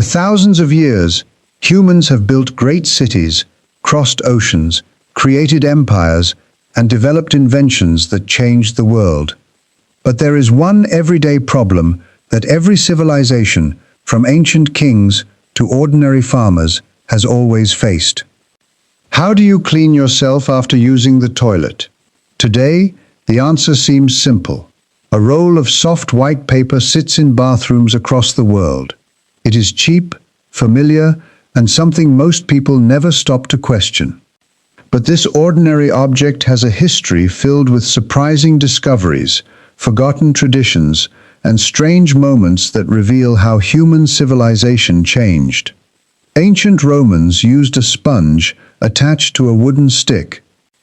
For thousands of years, humans have built great cities, crossed oceans, created empires, and developed inventions that changed the world. But there is one everyday problem that every civilization, from ancient kings to ordinary farmers, has always faced. How do you clean yourself after using the toilet? Today, the answer seems simple. A roll of soft white paper sits in bathrooms across the world. It is cheap, familiar, and something most people never stop to question. But this ordinary object has a history filled with surprising discoveries, forgotten traditions, and strange moments that reveal how human civilization changed. Ancient Romans used a sponge attached to a wooden stick.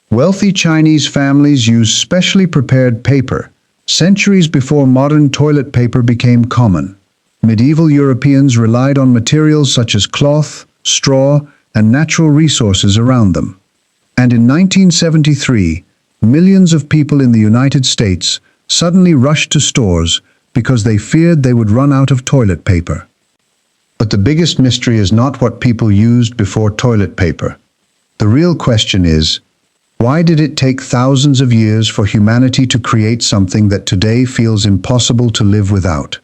Wealthy Chinese families used specially prepared paper, centuries before modern toilet paper became common. Medieval Europeans relied on materials such as cloth, straw, and natural resources around them. And in 1973, millions of people in the United States suddenly rushed to stores because they feared they would run out of toilet paper. But the biggest mystery is not what people used before toilet paper. The real question is, why did it take thousands of years for humanity to create something that today feels impossible to live without?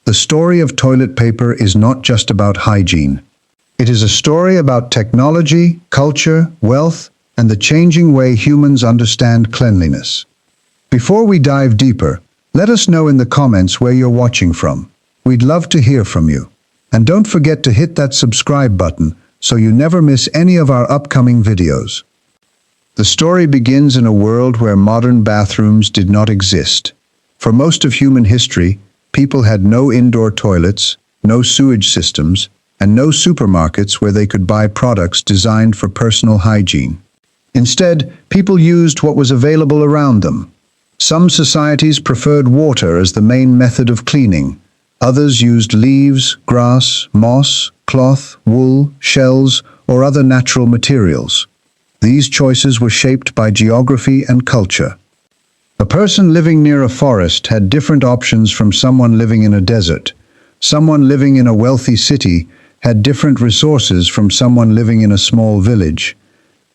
The story of toilet paper is not just about hygiene. It is a story about technology, culture, wealth, and the changing way humans understand cleanliness. Before we dive deeper, let us know in the comments where you're watching from. We'd love to hear from you. And don't forget to hit that subscribe button so you never miss any of our upcoming videos. The story begins in a world where modern bathrooms did not exist. For most of human history, people had no indoor toilets, no sewage systems, and no supermarkets where they could buy products designed for personal hygiene. Instead, people used what was available around them. Some societies preferred water as the main method of cleaning. Others used leaves, grass, moss, cloth, wool, shells, or other natural materials. These choices were shaped by geography and culture. A person living near a forest had different options from someone living in a desert. Someone living in a wealthy city had different resources from someone living in a small village.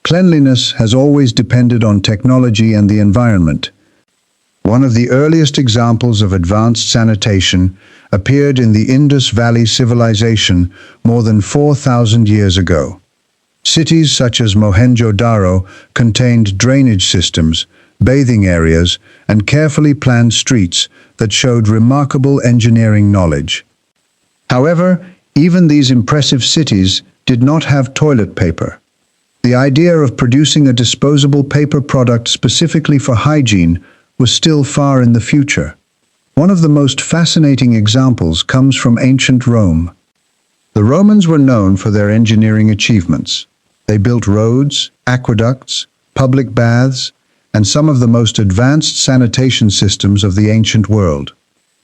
Cleanliness has always depended on technology and the environment. One of the earliest examples of advanced sanitation appeared in the Indus Valley civilization more than 4,000 years ago. Cities such as Mohenjo-Daro contained drainage systems, bathing areas, and carefully planned streets that showed remarkable engineering knowledge. However, even these impressive cities did not have toilet paper. The idea of producing a disposable paper product specifically for hygiene was still far in the future. One of the most fascinating examples comes from ancient Rome. The Romans were known for their engineering achievements. They built roads, aqueducts, public baths, and some of the most advanced sanitation systems of the ancient world.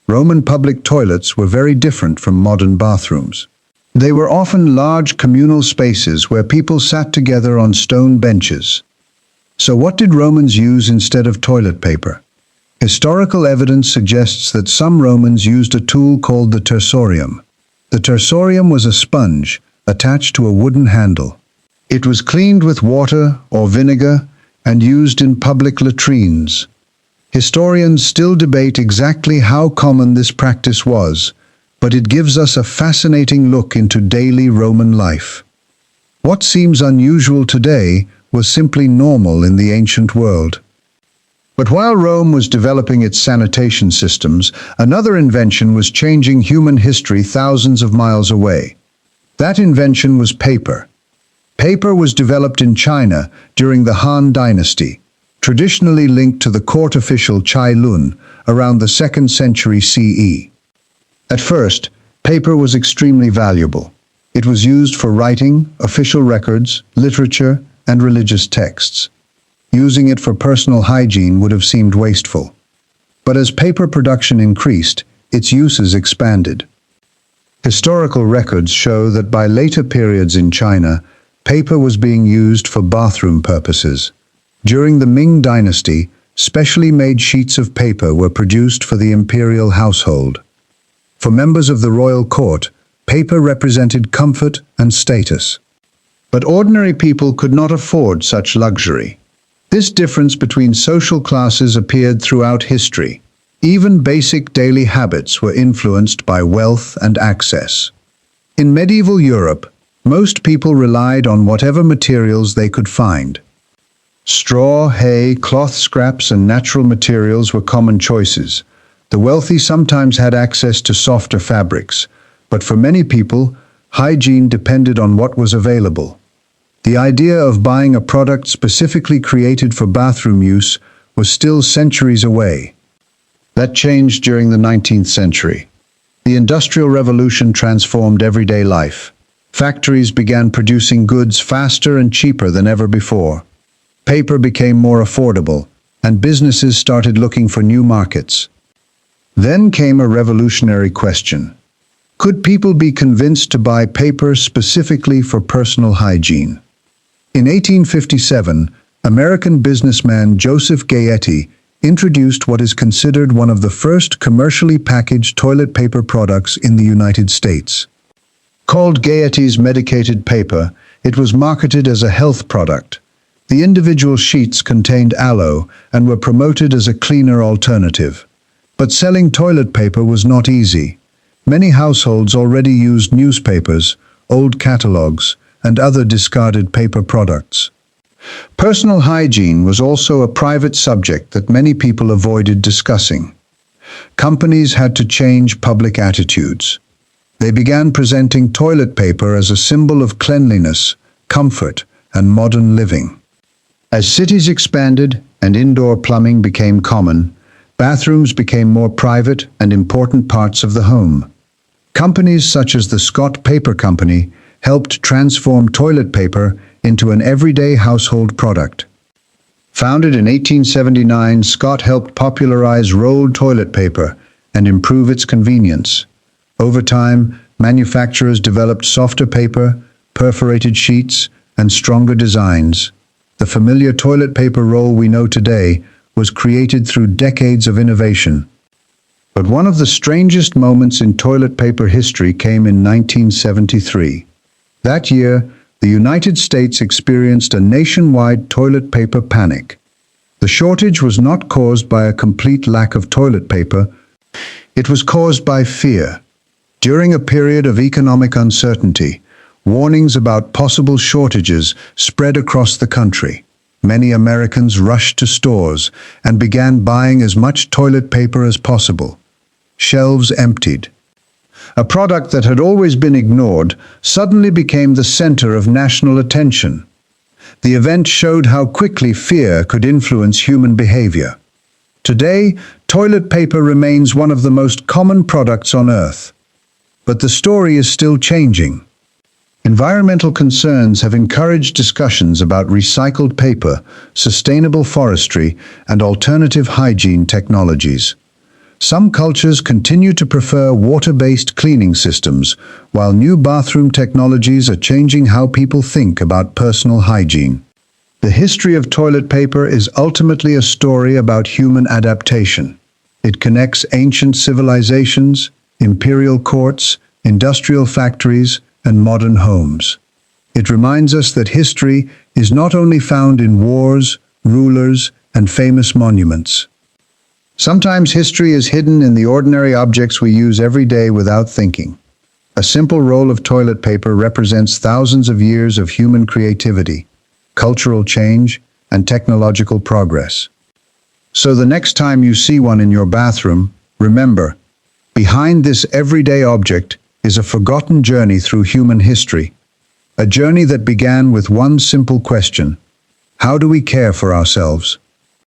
Roman public toilets were very different from modern bathrooms. They were often large communal spaces where people sat together on stone benches. So what did Romans use instead of toilet paper? Historical evidence suggests that some Romans used a tool called the tersorium. The tersorium was a sponge attached to a wooden handle. It was cleaned with water or vinegar and used in public latrines. Historians still debate exactly how common this practice was, but it gives us a fascinating look into daily Roman life. What seems unusual today was simply normal in the ancient world. But while Rome was developing its sanitation systems, another invention was changing human history thousands of miles away. That invention was paper. Paper was developed in China during the Han Dynasty, traditionally linked to the court official Cai Lun around the 2nd century CE. At first, paper was extremely valuable. It was used for writing, official records, literature, and religious texts. Using it for personal hygiene would have seemed wasteful. But as paper production increased, its uses expanded. Historical records show that by later periods in China, paper was being used for bathroom purposes. During the Ming Dynasty, specially made sheets of paper were produced for the imperial household. For members of the royal court, paper represented comfort and status. But ordinary people could not afford such luxury. This difference between social classes appeared throughout history. Even basic daily habits were influenced by wealth and access. In medieval Europe, most people relied on whatever materials they could find. Straw, hay, cloth scraps, and natural materials were common choices. The wealthy sometimes had access to softer fabrics, but for many people, hygiene depended on what was available. The idea of buying a product specifically created for bathroom use was still centuries away. That changed during the 19th century. The Industrial Revolution transformed everyday life. Factories began producing goods faster and cheaper than ever before. Paper became more affordable, and businesses started looking for new markets. Then came a revolutionary question. Could people be convinced to buy paper specifically for personal hygiene? In 1857, American businessman Joseph Gayety introduced what is considered one of the first commercially packaged toilet paper products in the United States. Called Gayety's medicated paper, it was marketed as a health product. The individual sheets contained aloe and were promoted as a cleaner alternative. But selling toilet paper was not easy. Many households already used newspapers, old catalogs, and other discarded paper products. Personal hygiene was also a private subject that many people avoided discussing. Companies had to change public attitudes. They began presenting toilet paper as a symbol of cleanliness, comfort, and modern living. As cities expanded and indoor plumbing became common, bathrooms became more private and important parts of the home. Companies such as the Scott Paper Company helped transform toilet paper into an everyday household product. Founded in 1879, Scott helped popularize rolled toilet paper and improve its convenience. Over time, manufacturers developed softer paper, perforated sheets, and stronger designs. The familiar toilet paper roll we know today was created through decades of innovation. But one of the strangest moments in toilet paper history came in 1973. That year, the United States experienced a nationwide toilet paper panic. The shortage was not caused by a complete lack of toilet paper. It was caused by fear. During a period of economic uncertainty, warnings about possible shortages spread across the country. Many Americans rushed to stores and began buying as much toilet paper as possible. Shelves emptied. A product that had always been ignored suddenly became the center of national attention. The event showed how quickly fear could influence human behavior. Today, toilet paper remains one of the most common products on Earth. But the story is still changing. Environmental concerns have encouraged discussions about recycled paper, sustainable forestry, and alternative hygiene technologies. Some cultures continue to prefer water-based cleaning systems, while new bathroom technologies are changing how people think about personal hygiene. The history of toilet paper is ultimately a story about human adaptation. It connects ancient civilizations, imperial courts, industrial factories, and modern homes. It reminds us that history is not only found in wars, rulers, and famous monuments. Sometimes history is hidden in the ordinary objects we use every day without thinking. A simple roll of toilet paper represents thousands of years of human creativity, cultural change, and technological progress. So the next time you see one in your bathroom, remember, behind this everyday object is a forgotten journey through human history. A journey that began with one simple question: how do we care for ourselves?